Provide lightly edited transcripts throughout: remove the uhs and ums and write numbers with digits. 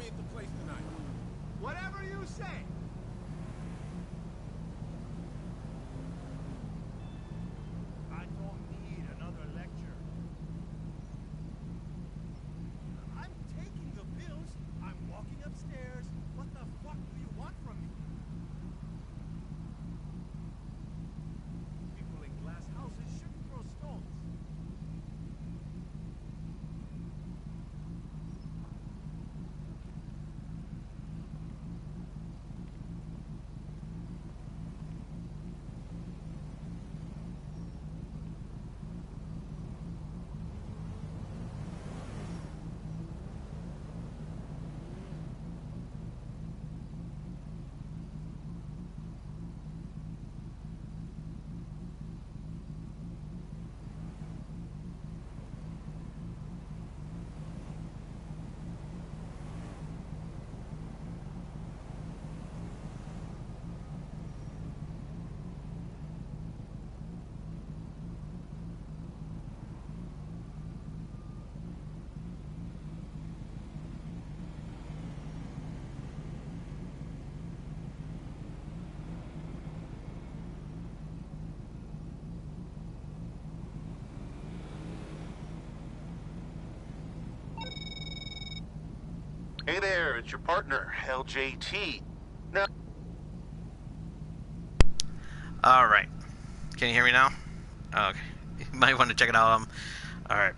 me at the place tonight? Whatever you say. I don't need another lecture. I'm taking the pills. I'm walking upstairs. What the fuck do you want from me? People in glass houses shouldn't throw stones. Hey there, it's your partner, LJT. Now... Alright. Can you hear me now? Okay. You might want to check it out. Alright.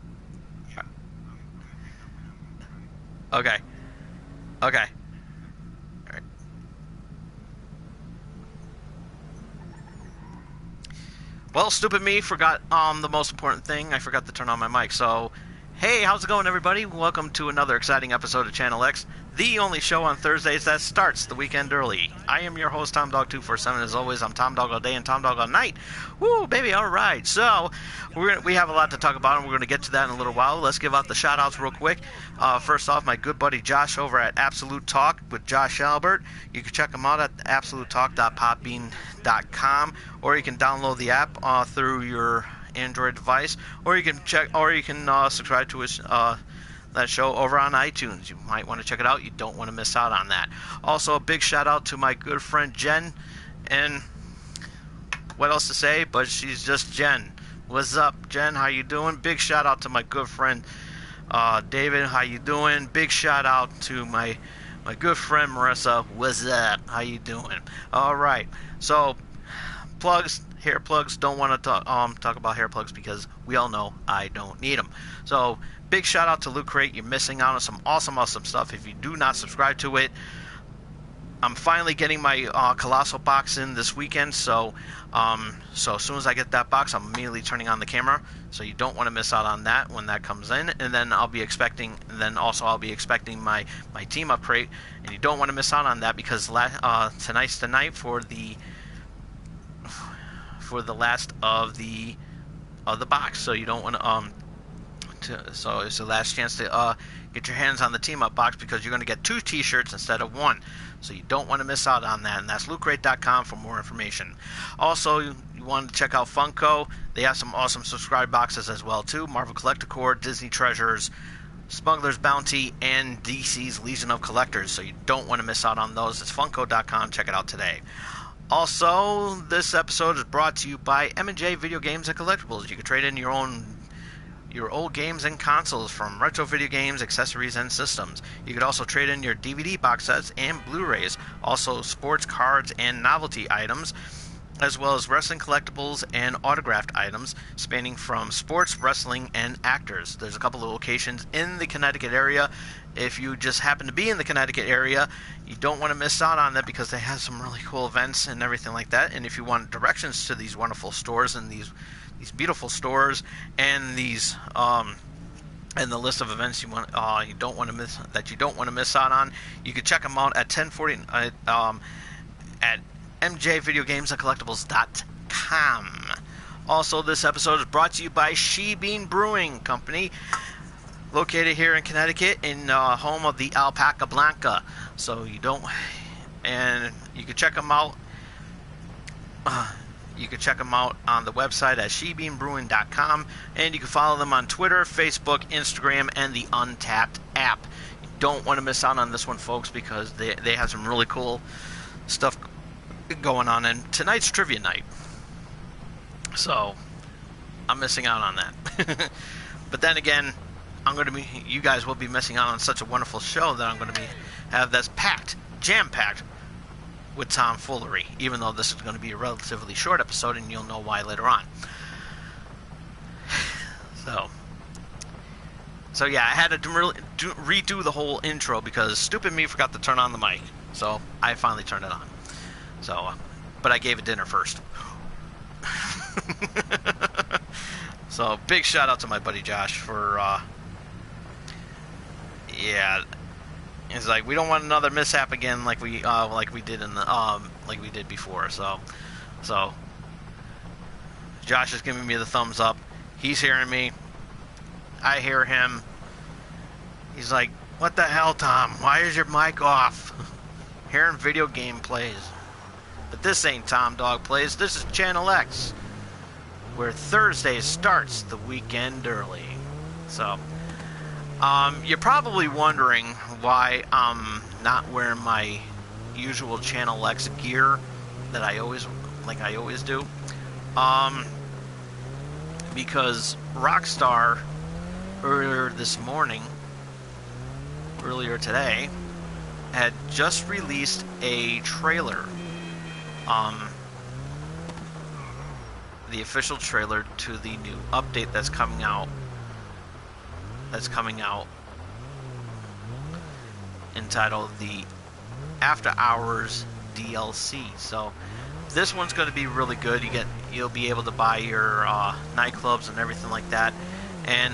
Okay. Okay. Alright. Well, stupid me forgot the most important thing. I forgot to turn on my mic, so... Hey, how's it going, everybody? Welcome to another exciting episode of Channel X, the only show on Thursdays that starts the weekend early. I am your host, TomDog247. As always, I'm Tom Dog all day and Tom Dog all night. Woo, baby, all right. So, we have a lot to talk about, and we're going to get to that in a little while. Let's give out the shout-outs real quick. First off, my good buddy Josh over at Absolute Talk with Josh Albert. You can check him out at absolutetalk.podbean.com, or you can download the app through your Android device, or you can subscribe to his that show over on iTunes. You might want to check it out. You don't want to miss out on that. Also, a big shout out to my good friend Jen, and what else to say, but she's just Jen. What's up, Jen? How you doing? Big shout out to my good friend David. How you doing? Big shout out to my good friend Marissa. What's up? How you doing? All right. So, plugs. Hair plugs, don't want to talk about hair plugs because we all know I don't need them. So, big shout out to Loot Crate. You're missing out on some awesome stuff if you do not subscribe to it. I'm finally getting my Colossal box in this weekend, so as soon as I get that box, I'm immediately turning on the camera. So you don't want to miss out on that when that comes in. And then I'll be expecting my team up crate, and you don't want to miss out on that because tonight's the night for the last of the box, so you don't want so it's the last chance to get your hands on the team up box because you're going to get 2 t-shirts instead of 1, so you don't want to miss out on that, and that's lootcrate.com for more information. Also, you want to check out Funko. They have some awesome subscribe boxes as well too. Marvel Collector Corps, Disney Treasures, Smuggler's Bounty, and DC's Legion of Collectors, so you don't want to miss out on those. It's funko.com. Check it out today. Also, this episode is brought to you by M&J Video Games and Collectibles. You can trade in your old games and consoles from retro video games, accessories, and systems. You could also trade in your DVD box sets and Blu-rays, also sports cards and novelty items, as well as wrestling collectibles and autographed items spanning from sports, wrestling, and actors. There's a couple of locations in the Connecticut area. If you just happen to be in the Connecticut area, you don't want to miss out on that because they have some really cool events and everything like that. And if you want directions to these wonderful stores and these beautiful stores and these and the list of events you don't want to miss out on, you can check them out at 1040 at mjvideogamesandcollectibles.com. Also, this episode is brought to you by She Bean Brewing Company, located here in Connecticut, in home of the Alpaca Blanca. So you can check them out. You can check them out on the website at shebeanbrewing.com, and you can follow them on Twitter, Facebook, Instagram, and the Untapped app. don't want to miss out on this one, folks, because they have some really cool stuff going on. And tonight's trivia night, so I'm missing out on that. But then again, you guys will be missing out on such a wonderful show that I'm going to have that's packed, jam-packed with tomfoolery, even though this is going to be a relatively short episode, and you'll know why later on. So yeah, I had to redo the whole intro because stupid me forgot to turn on the mic. So I finally turned it on. So, but I gave it dinner first. So big shout out to my buddy Josh for, yeah, it's like we don't want another mishap again like we did in the like we did before. So Josh is giving me the thumbs up. He's hearing me. I hear him. He's like, "What the hell, Tom? Why is your mic off?" Hearing video game plays. But this ain't Tom Dog Plays. This is Channel X, where Thursday starts the weekend early. So, you're probably wondering why I'm not wearing my usual Channel X gear that I always do. Because Rockstar earlier today, had just released a trailer. The official trailer to the new update that's coming out. Entitled the After Hours DLC. So this one's going to be really good. You'll be able to buy your nightclubs and everything like that, and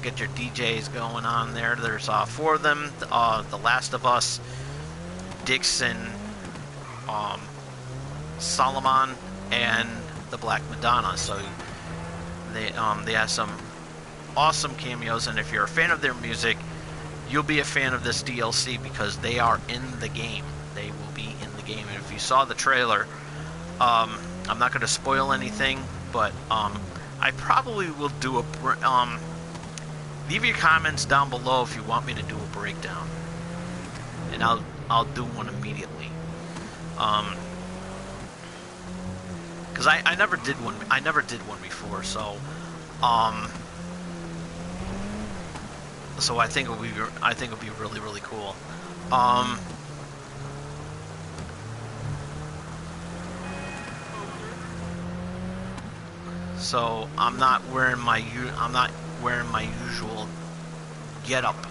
get your DJs going on there. There's 4 of them: The Last of Us, Dixon, Solomon, and the Black Madonna. So they have some awesome cameos, and if you're a fan of their music, you'll be a fan of this DLC because they are in the game. They will be in the game. And if you saw the trailer, I'm not going to spoil anything, but I probably will do leave your comments down below if you want me to do a breakdown, and I'll do one immediately. Because I never did one. I never did one before, so I think it'll be really, really cool. So I'm not wearing my usual getup.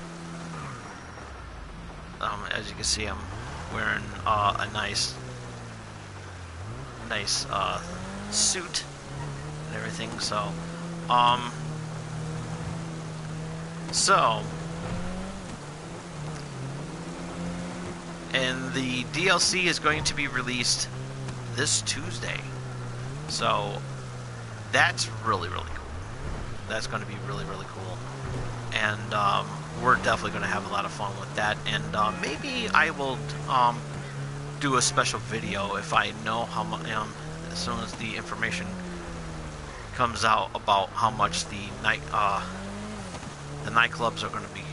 As you can see, I'm wearing a nice suit and everything. So and the DLC is going to be released this Tuesday. So that's really, really cool. That's going to be really, really cool. And we're definitely going to have a lot of fun with that. And maybe I will do a special video if I know how much, as soon as the information comes out about how much the nightclubs are going to be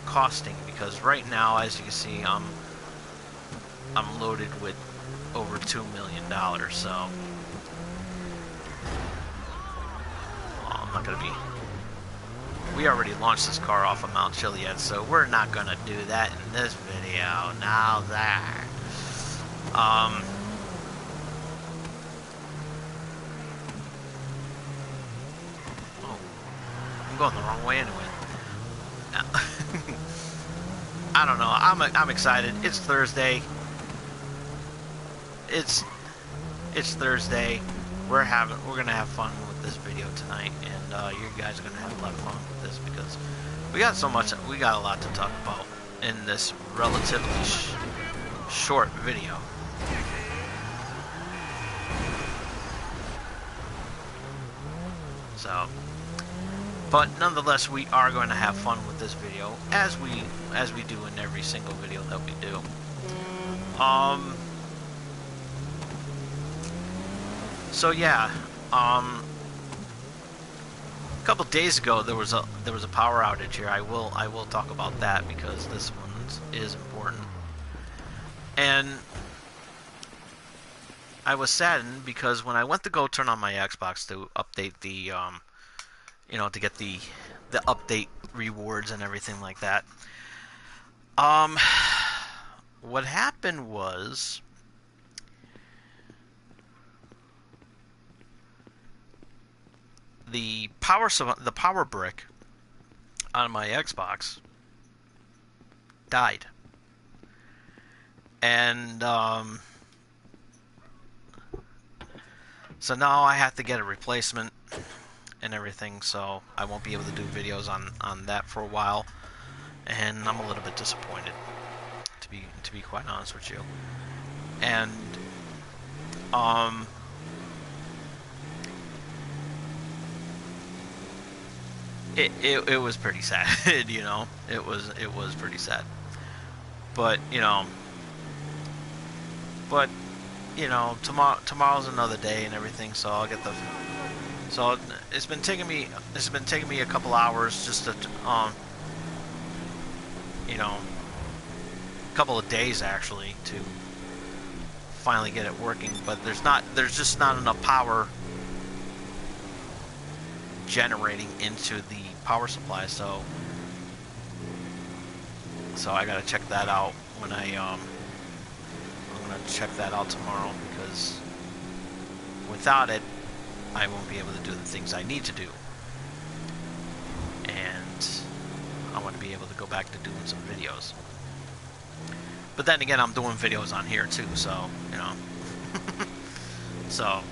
costing. Because right now, as you can see, I'm loaded with over $2 million. So I'm not going to be... We already launched this car off of Mount Chiliad, so we're not going to do that in this video. Now that... oh, I'm going the wrong way anyway. I don't know. I'm excited. It's Thursday. It's Thursday. We're gonna have fun with this video tonight, and you guys are gonna have a lot of fun with this because we got a lot to talk about in this relatively short video. So, but nonetheless, we are going to have fun with this video as we do in every single video that we do. So yeah, couple days ago there was a power outage here. I will talk about that because this one is important. And I was saddened because when I went to go turn on my Xbox to update the to get the update rewards and everything like that, what happened was the power brick on my Xbox died, and so now I have to get a replacement and everything. So I won't be able to do videos on that for a while, and I'm a little bit disappointed, to be quite honest with you. And it was pretty sad, you know. It was pretty sad. But tomorrow's another day and everything, so I'll get the. So it's been taking me a couple hours just to a couple of days actually to finally get it working. But there's just not enough power generating into the power supply, so I gotta check that out when I'm gonna check that out tomorrow, because without it I won't be able to do the things I need to do, and I want to be able to go back to doing some videos. But then again, I'm doing videos on here too, so so,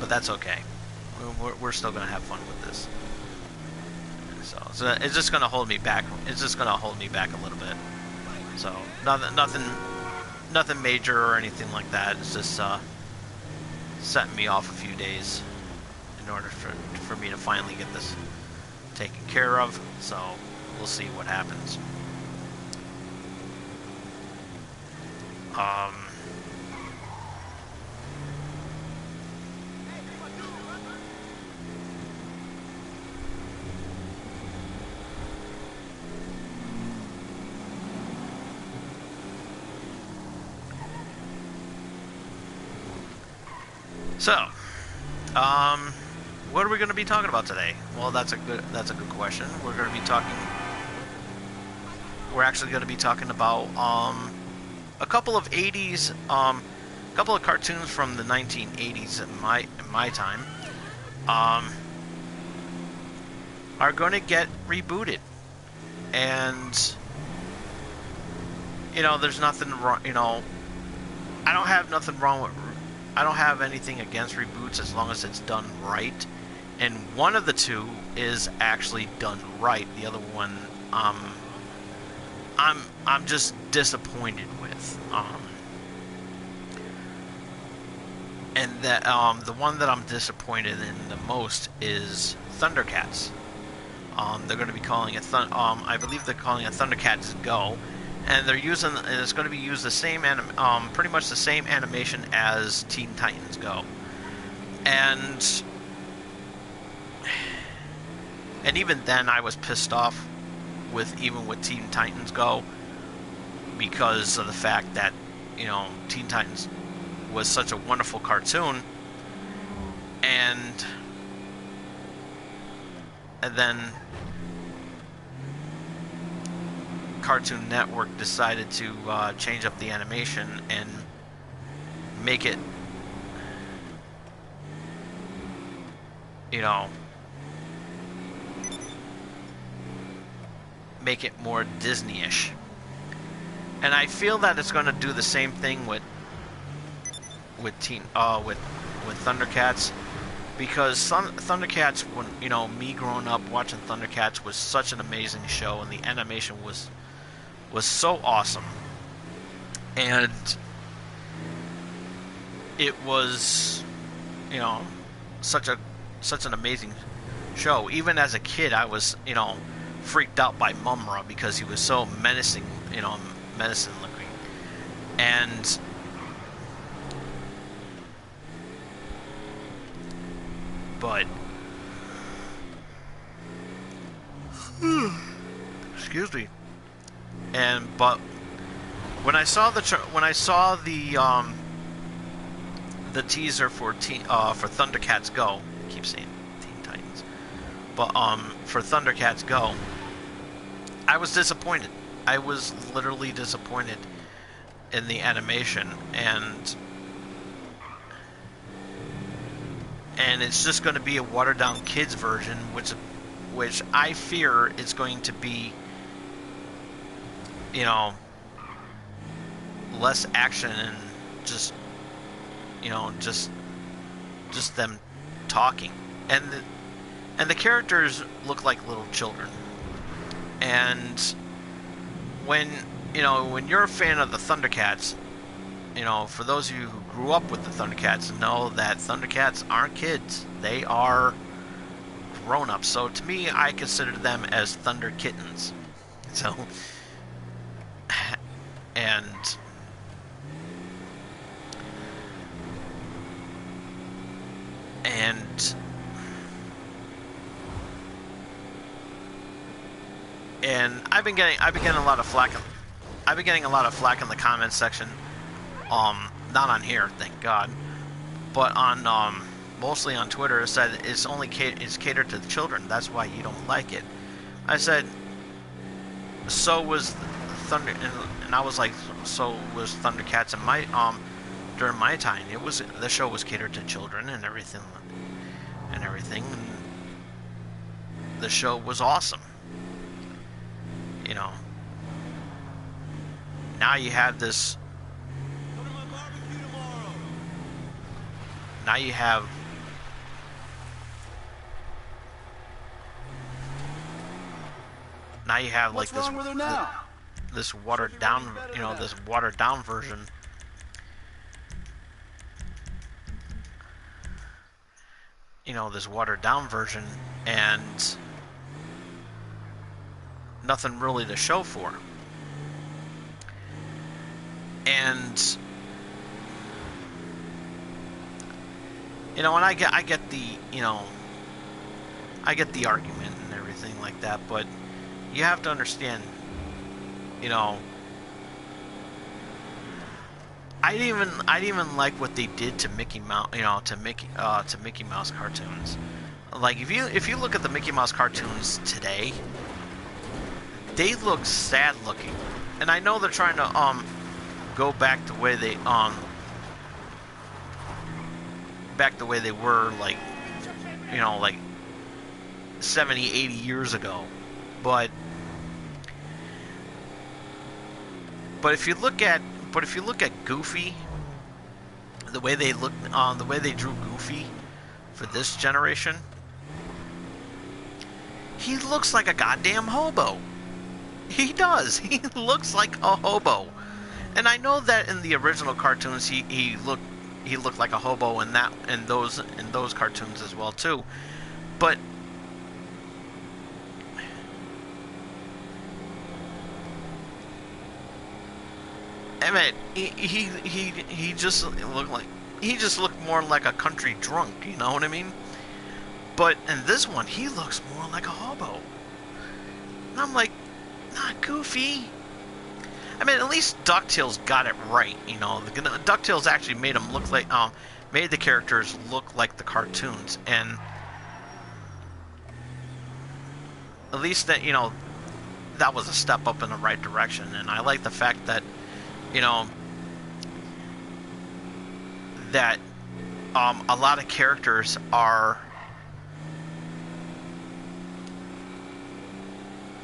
but that's okay. We're still gonna have fun with this. So it's just gonna hold me back. It's just gonna hold me back a little bit. So nothing major or anything like that. It's just setting me off a few days in order for me to finally get this taken care of. So we'll see what happens. So, what are we going to be talking about today? Well, that's a good question. We're actually going to be talking about a couple of 80s, couple of cartoons from the 1980s in my time, are going to get rebooted, and there's nothing wrong. I don't have nothing wrong with. I don't have anything against reboots as long as it's done right, and one of the two is actually done right. The other one, I'm just disappointed with. And that the one that I'm disappointed in the most is Thundercats. They're going to be calling it I believe they're calling it Thundercats Go. And it's going to be used the same pretty much the same animation as Teen Titans Go, and even then I was pissed off with Teen Titans Go, because of the fact that Teen Titans was such a wonderful cartoon, and then Cartoon Network decided to change up the animation and make it, make it more Disney-ish. And I feel that it's going to do the same thing with Thundercats, because Thundercats, when me growing up watching Thundercats, was such an amazing show, and the animation was so awesome, and it was such an amazing show. Even as a kid, I was freaked out by Mumra because he was so menacing looking, and excuse me. But when I saw the teaser for Thundercats Go, I keep saying Teen Titans, but for Thundercats Go, I was disappointed. I was literally disappointed in the animation, and it's just going to be a watered down kids version, which I fear is going to be, you know, less action and just, you know, just them talking, and the characters look like little children. And when you're a fan of the Thundercats, you know, for those of you who grew up with the Thundercats, know that Thundercats aren't kids; they are grown-ups. So to me, I consider them as Thunder Kittens. So, and I've been getting a lot of flack. I've been getting a lot of flack in the comments section. Not on here, thank God, but on mostly on Twitter. It said it's catered to the children. That's why you don't like it. I said, so was Thunder, and I was like, so was Thundercats in my during my time. The show was catered to children and everything. And the show was awesome. You know. Now you have this. Go to my barbecue tomorrow. Now you have. Now you have like What's wrong with her now? This watered down, you know, this watered down version. You know, this watered down version, and nothing really to show for. And you know, and I get the, you know, I get the argument and everything like that, but you have to understand, you know, I didn't even like what they did to Mickey Mouse, you know, to Mickey Mouse cartoons. Like if you look at the Mickey Mouse cartoons today, they look sad looking, and I know they're trying to go back the way they were, like, you know, like 70, 80 years ago, but if you look at Goofy, the way they look, the way they drew Goofy for this generation, he looks like a goddamn hobo. He does. He looks like a hobo. And I know that in the original cartoons he looked like a hobo in those cartoons as well too. But I mean, he just looked more like a country drunk, you know what I mean? But in this one, he looks more like a hobo. And I'm like, not Goofy. I mean, at least DuckTales got it right, you know. DuckTales actually made them look like, made the characters look like the cartoons, and at least that, you know, that was a step up in the right direction. And I like the fact that, you know, that a lot of characters are,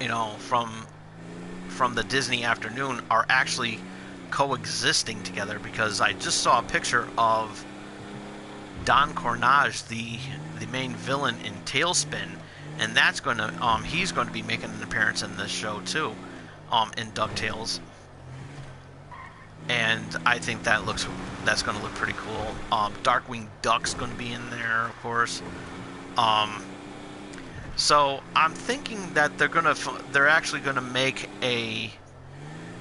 you know, from the Disney afternoon are actually coexisting together, because I just saw a picture of Don Cornage, the main villain in Tailspin, and that's going to he's going to be making an appearance in this show too, in DuckTales. And I think that's going to look pretty cool. Darkwing Duck's going to be in there, of course. So I'm thinking that they're actually going to make a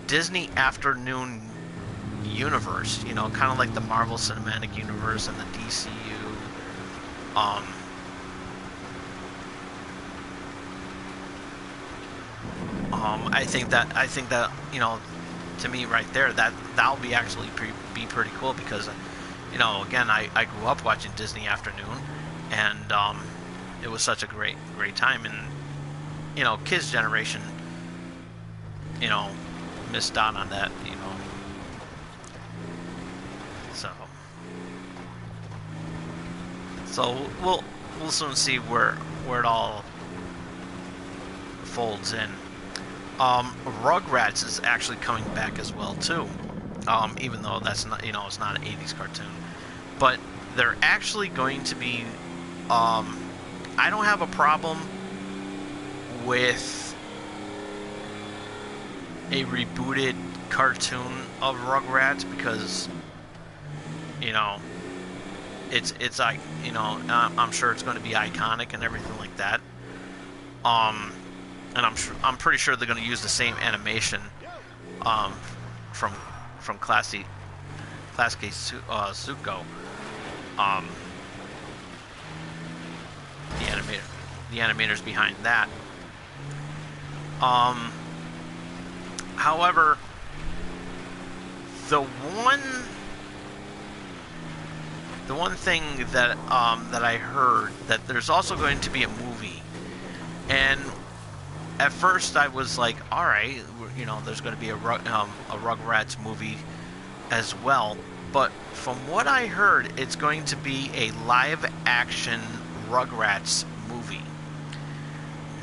Disney afternoon universe, you know, kind of like the Marvel Cinematic Universe and the DCU. I think that you know, to me right there, that'll be actually be pretty cool because, you know, again, I grew up watching Disney Afternoon, and it was such a great time, and you know, kids' generation, you know, missed out on that, you know. So we'll soon see where it all folds in. Rugrats is actually coming back as well too, even though that's not, you know, it's not an 80s cartoon, but they're actually going to be. I don't have a problem with a rebooted cartoon of Rugrats because, you know, it's like, you know, I'm sure it's going to be iconic and everything like that. And I'm pretty sure they're going to use the same animation from Classic Zuko. The animators behind that. However, the one thing that that I heard, that there's also going to be a movie, and at first I was like, all right, you know, there's going to be a Rugrats movie as well, but from what I heard, it's going to be a live action Rugrats movie.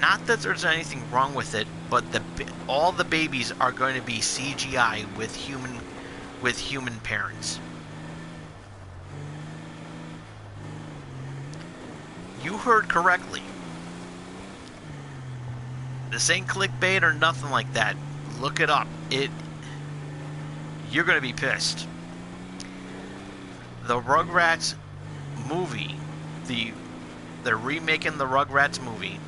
Not that there's anything wrong with it, but all the babies are going to be CGI with human parents. You heard correctly. This ain't clickbait or nothing like that. Look it up. You're gonna be pissed. The Rugrats movie, they're remaking the Rugrats movie,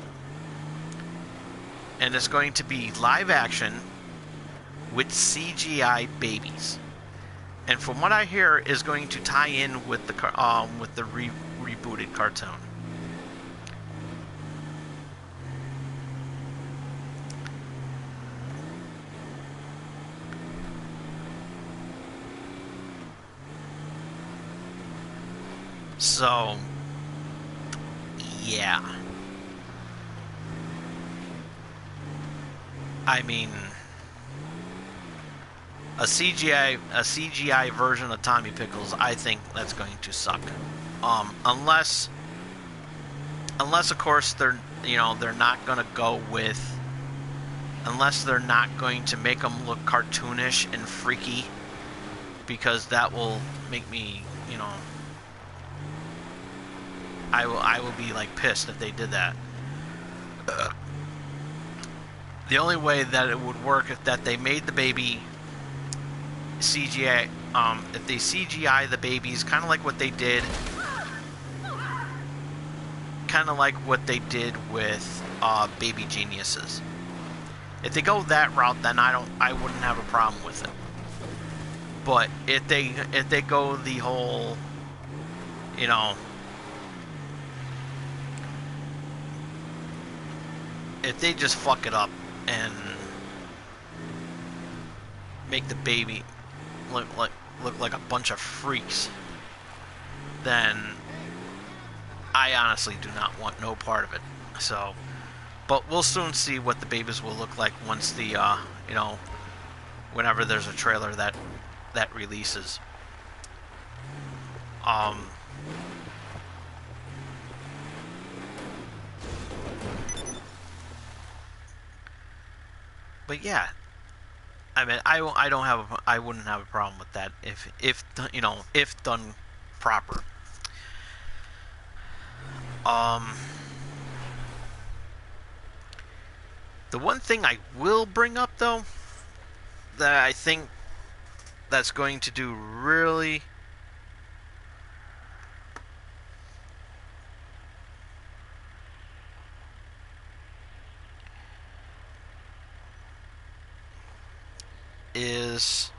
and it's going to be live action with CGI babies. And from what I hear, is going to tie in with the rebooted cartoon. So, yeah. I mean, a CGI version of Tommy Pickles, I think that's going to suck. Unless of course they're not going to go with, unless they're not going to make them look cartoonish and freaky, because that will make me, you know, I will be like pissed if they did that. The only way that it would work is that they made the baby CGI. If they CGI the babies, kind of like what they did with Baby Geniuses. If they go that route, then I wouldn't have a problem with it. But if they go the whole, you know, if they just fuck it up and make the baby look like a bunch of freaks, then I honestly do not want no part of it. So, but we'll soon see what the babies will look like once the you know, whenever there's a trailer that releases. But yeah, I mean, I wouldn't have a problem with that if you know, if done proper. The one thing I will bring up though, that I think that's going to do really is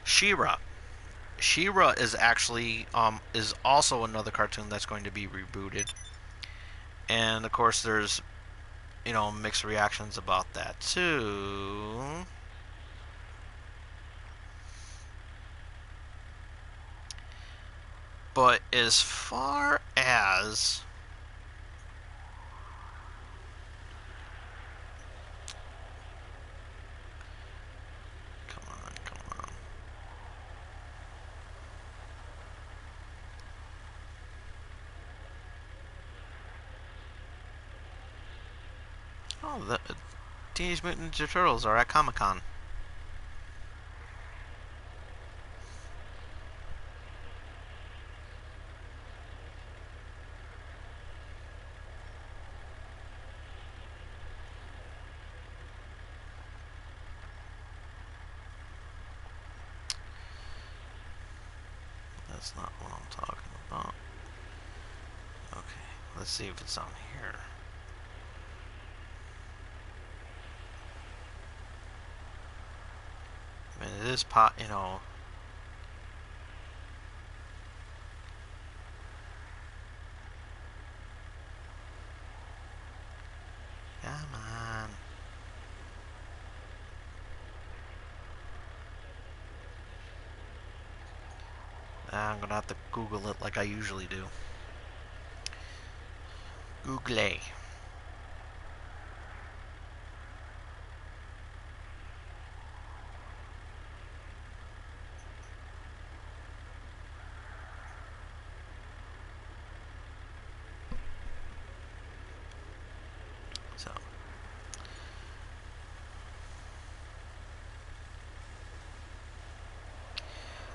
She-Ra. She-Ra is actually is also another cartoon that's going to be rebooted, and of course there's mixed reactions about that too. But as far as come on. Oh, the Teenage Mutant Ninja Turtles are at Comic-Con. That's not what I'm talking about. Okay, let's see if it's on here. I mean, it is pot. Come on. I'm gonna have to Google it like I usually do. Google.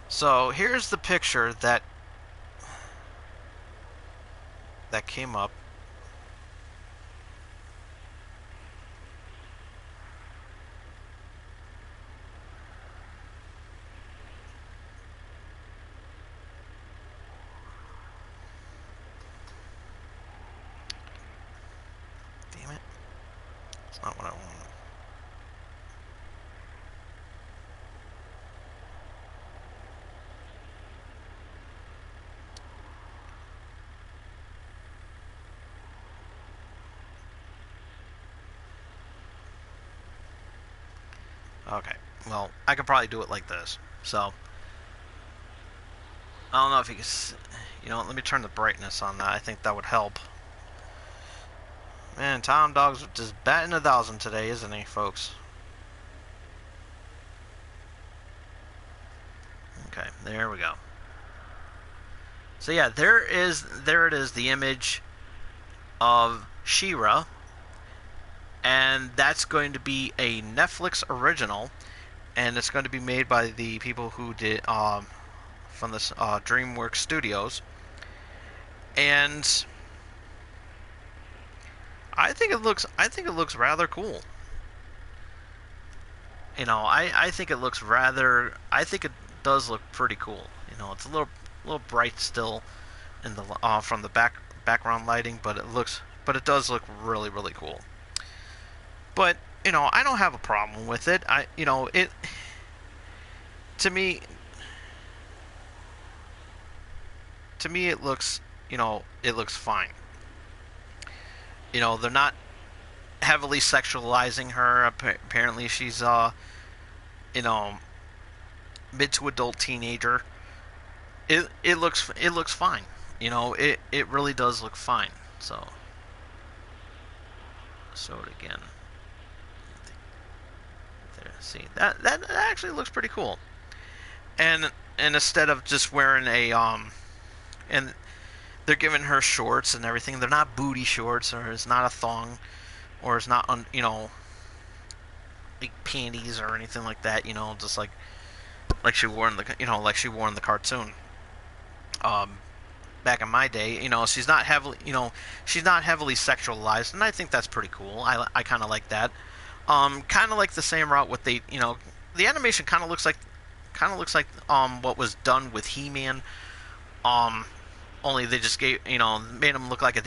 So here's the picture that came up. Damn it. It's not what I wanted. Okay, well, I could probably do it like this. So, I don't know if you can, let me turn the brightness on that. I think that would help. Man, Tom Dog's just batting 1,000 today, isn't he, folks? Okay, there we go. So yeah, there it is, the image of She-Ra. And that's going to be a Netflix original, and it's going to be made by the people who did from the DreamWorks Studios. And I think it looks rather cool. I think it looks rather. I think it does look pretty cool. It's a little bright still in the from the background lighting, but it does look really, really cool. But, I don't have a problem with it. To me it looks, it looks fine. They're not heavily sexualizing her. Apparently she's, mid to adult teenager. It looks fine. It really does look fine. So it again. See, that actually looks pretty cool. And instead of just wearing and they're giving her shorts and everything. They're not booty shorts, or it's not a thong, or it's not like panties or anything like that. Just like she wore in the cartoon. Back in my day, she's not heavily sexualized, and I think that's pretty cool. I kind of like that. Kind of like the same route with the animation kind of looks like what was done with He-Man. Only they just made him look like a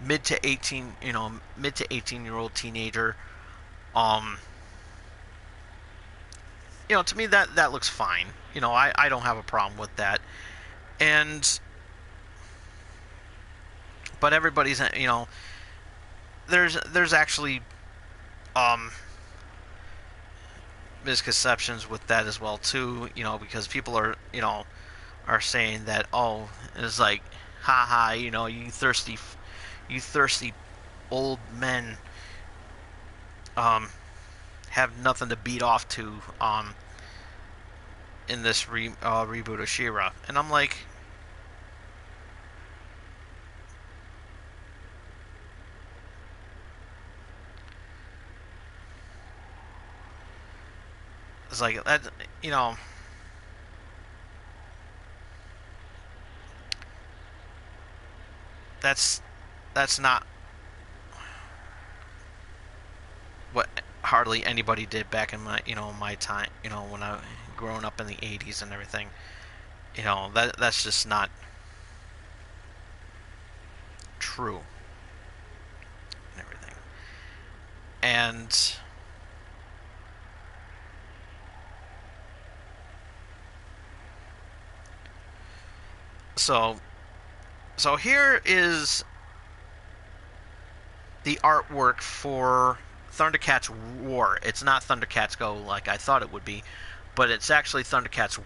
mid to 18-year-old teenager. To me that looks fine. I don't have a problem with that. And but everybody's, there's actually misconceptions with that as well too, because people are saying that, oh, it's like, haha, you thirsty old men have nothing to beat off to in this reboot of She-Ra. And I'm like, it's like that, that's not what hardly anybody did back in my time, when I growing up in the 80s and everything. That's just not true and everything. And so here is the artwork for Thundercats War. It's not Thundercats Go like I thought it would be, but it's actually Thundercats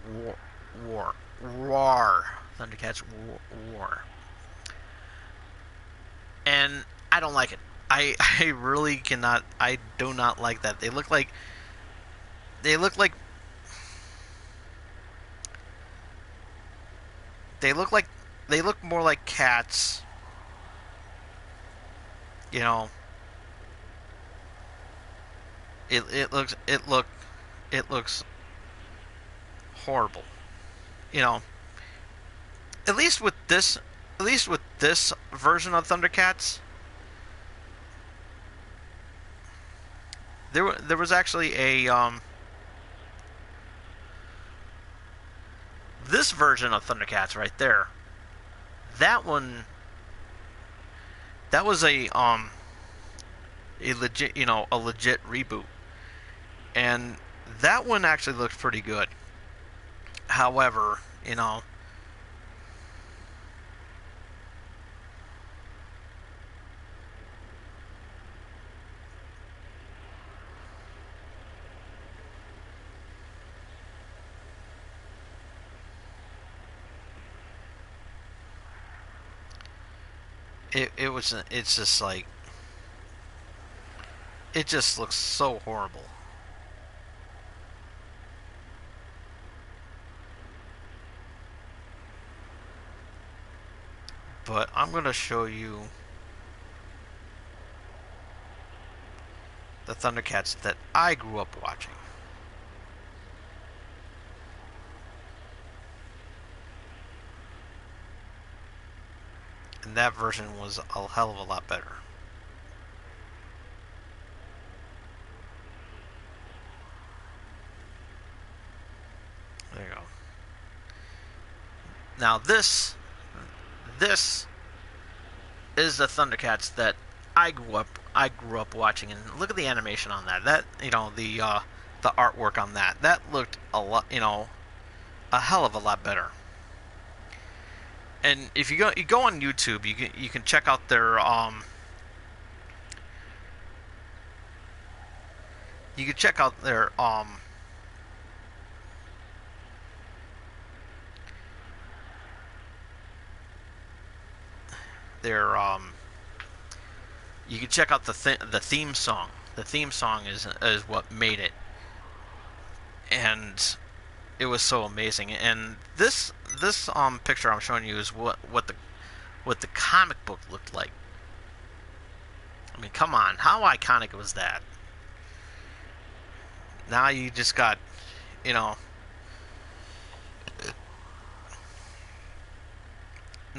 War. Thundercats War. And I don't like it. I really cannot. I do not like that. They look like they look more like cats. It looks horrible. At least with this version of Thundercats, there was actually a this version of Thundercats right there. That one, that was a legit reboot, and that one actually looks pretty good. However, it's just like, it just looks so horrible. But I'm going to show you the Thundercats that I grew up watching. And that version was a hell of a lot better. There you go. Now this is the Thundercats that I grew up watching, and look at the animation on that. That the artwork on that looked a lot, a hell of a lot better. And if you go on YouTube, you can check out their you can check out the theme song. The theme song is what made it, and it was so amazing. And this picture I'm showing you is what the comic book looked like. I mean, come on, how iconic was that? Now you just got, now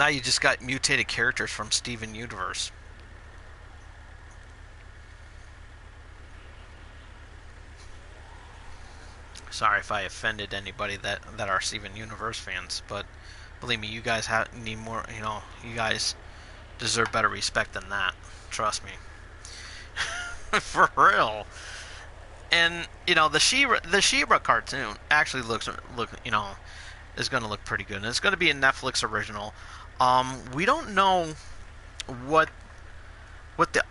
you just got mutated characters from Steven Universe. Sorry if I offended anybody that are Steven Universe fans, but believe me, you guys need more. You guys deserve better respect than that. Trust me, for real. And the She-Ra cartoon actually looks is going to look pretty good. And it's going to be a Netflix original. We don't know what the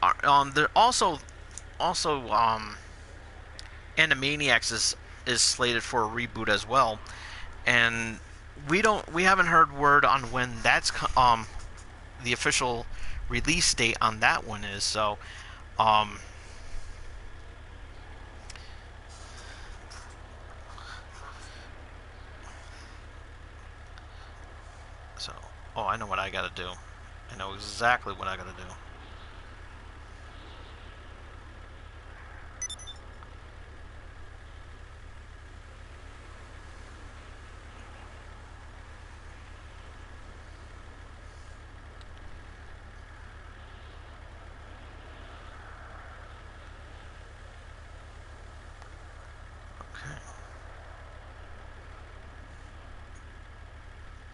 there also Animaniacs is slated for a reboot as well, and we haven't heard word on when that's the official release date on that one is. So oh, I know what I gotta do. I know exactly what I gotta do.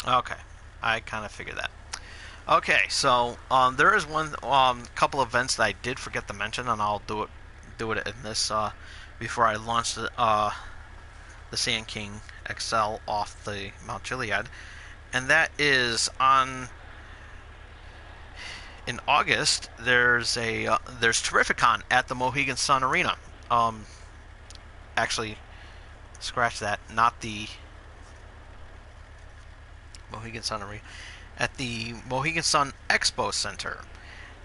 Okay, I kind of figured that. Okay, so there is one couple events that I did forget to mention, and I'll do it in this before I launch the Sand King XL off the Mount Chiliad, and that is in August. There's Terrificon at the Mohegan Sun Arena. Actually, scratch that. Not the Mohegan Sun Arena, at the Mohegan Sun Expo Center,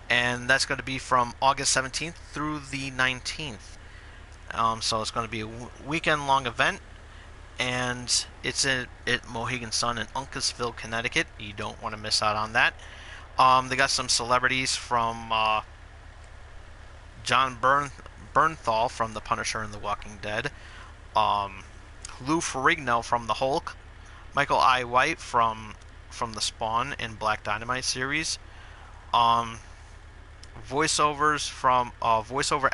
and that's going to be from August 17th through the 19th. So it's going to be a weekend-long event, and it's at Mohegan Sun in Uncasville, Connecticut. You don't want to miss out on that. They got some celebrities from John Bernthal from The Punisher and The Walking Dead, Lou Ferrigno from The Hulk, Michael I. White from the Spawn and Black Dynamite series, voiceover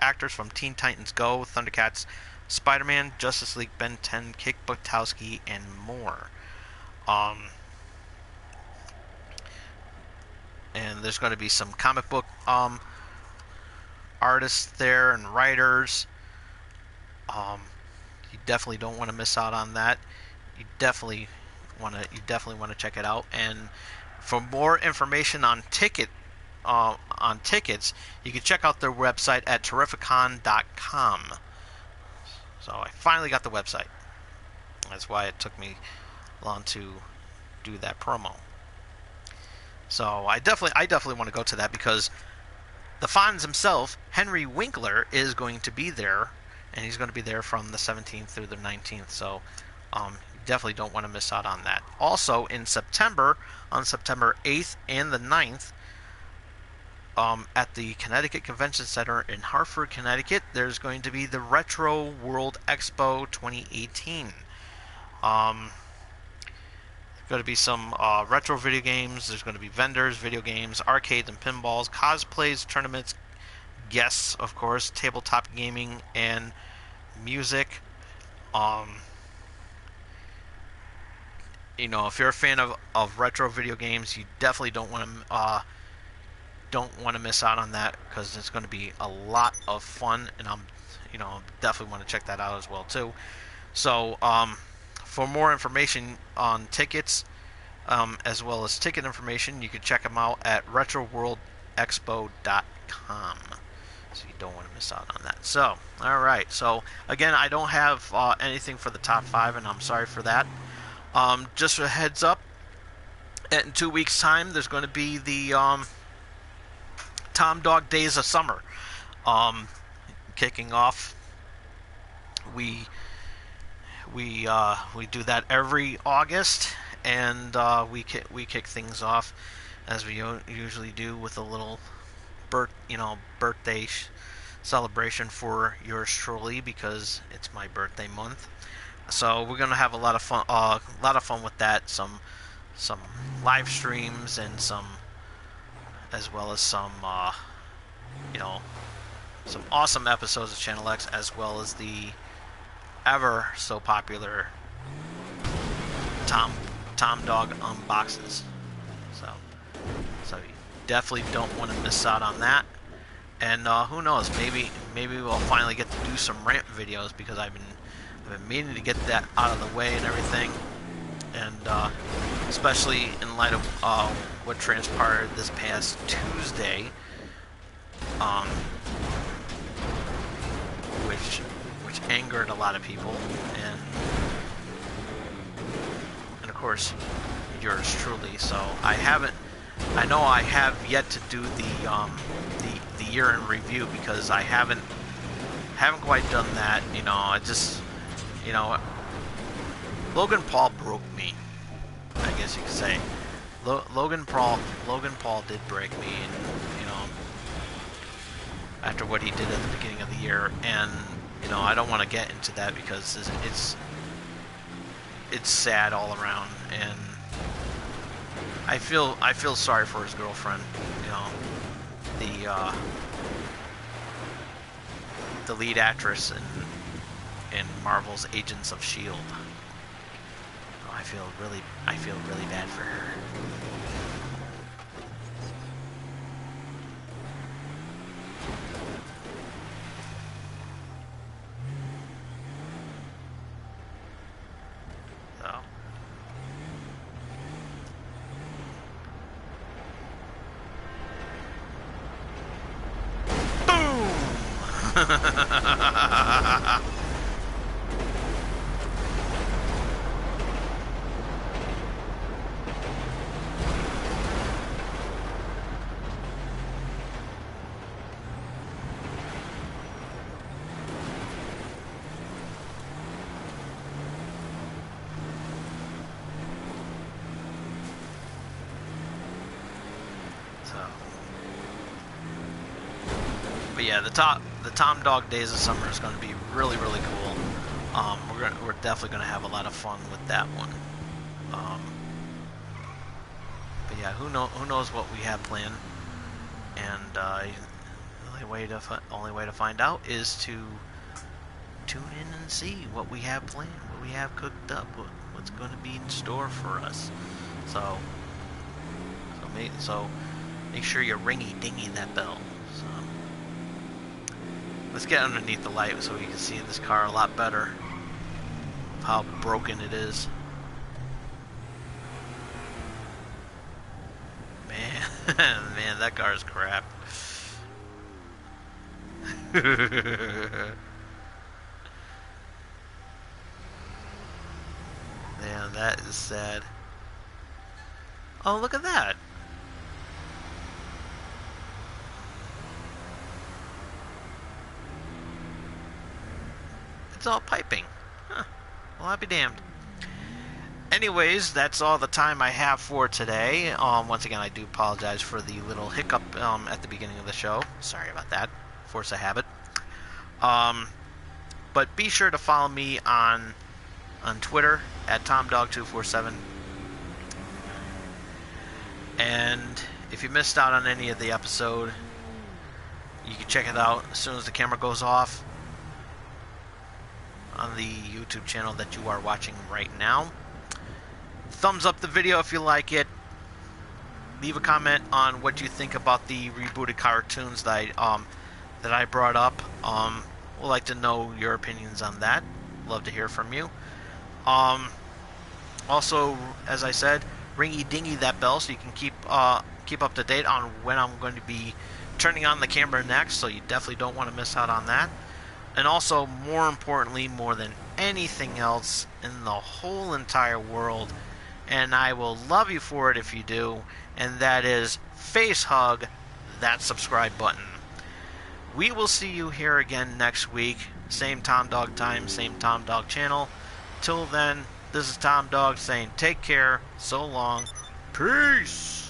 actors from Teen Titans Go, Thundercats, Spider-Man, Justice League, Ben 10, Kick Buttowski, and more. And there's going to be some comic book artists there and writers. You definitely don't want to miss out on that. You definitely want to check it out. And for more information on tickets, you can check out their website at terrificon.com. So I finally got the website. That's why it took me long to do that promo. So I definitely want to go to that, because the Fonz himself, Henry Winkler, is going to be there, and he's going to be there from the 17th through the 19th. So definitely don't want to miss out on that. Also, in September, on September 8th and the 9th, at the Connecticut Convention Center in Hartford, Connecticut, there's going to be the Retro World Expo 2018. Going to be some retro video games. There's going to be vendors, video games, arcades and pinballs, cosplays, tournaments, guests, of course, tabletop gaming, and music. You know, if you're a fan of retro video games, you definitely don't want to miss out on that, because it's going to be a lot of fun, and definitely want to check that out as well too. So for more information on tickets, as well as ticket information, you can check them out at retroworldexpo.com. So you don't want to miss out on that. So, alright. So, again, I don't have anything for the top 5, and I'm sorry for that. Just a heads up, in 2 weeks' time, there's going to be the Tom Dog Days of Summer kicking off. We do that every August, and we kick things off as we usually do with a little birthday celebration for yours truly, because it's my birthday month. So we're gonna have a lot of fun with that. Some live streams, and as well as some awesome episodes of Channel X, as well as the ever so popular Tom Dog unboxes. So you definitely don't want to miss out on that. And who knows, maybe we'll finally get to do some rant videos, because I've been meaning to get that out of the way and everything. and especially in light of what transpired this past Tuesday, which angered a lot of people, and of course yours truly. So I know I have yet to do the year in review, because I haven't quite done that. You know, I just, you know, Logan Paul broke me, I guess you could say. Logan Paul did break me, and, you know, after what he did at the beginning of the year. And, you know, I don't want to get into that because it's sad all around, and I feel sorry for his girlfriend. You know, the lead actress in Marvel's Agents of S.H.I.E.L.D. I feel really bad for her. So. Boom! But yeah, the Tom Dog Days of Summer is going to be really, really cool. We're definitely going to have a lot of fun with that one. But yeah, who knows what we have planned? And the only way to find out is to tune in and see what we have planned, what we have cooked up, what's going to be in store for us. So make sure you ringy dingy that bell. So let's get underneath the light so we can see this car a lot better, how broken it is. Man, that car is crap. Man, that is sad. Oh, look at that. It's all piping. Huh. Well, I'll be damned. Anyways, that's all the time I have for today. Once again, I do apologize for the little hiccup at the beginning of the show. Sorry about that. Force of habit. But be sure to follow me on Twitter at TomDog247. And if you missed out on any of the episode, you can check it out as soon as the camera goes off on the YouTube channel that you are watching right now. Thumbs up the video if you like it. Leave a comment on what you think about the rebooted cartoons that I brought up. We'd like to know your opinions on that. Love to hear from you. Also, as I said, ringy dingy that bell so you can keep up to date on when I'm going to be turning on the camera next. So you definitely don't want to miss out on that. And also, more importantly, more than anything else in the whole entire world, and I will love you for it if you do, and that is face hug that subscribe button. We will see you here again next week. Same Tom Dog time, same Tom Dog channel. Till then, this is Tom Dog saying take care, so long, peace.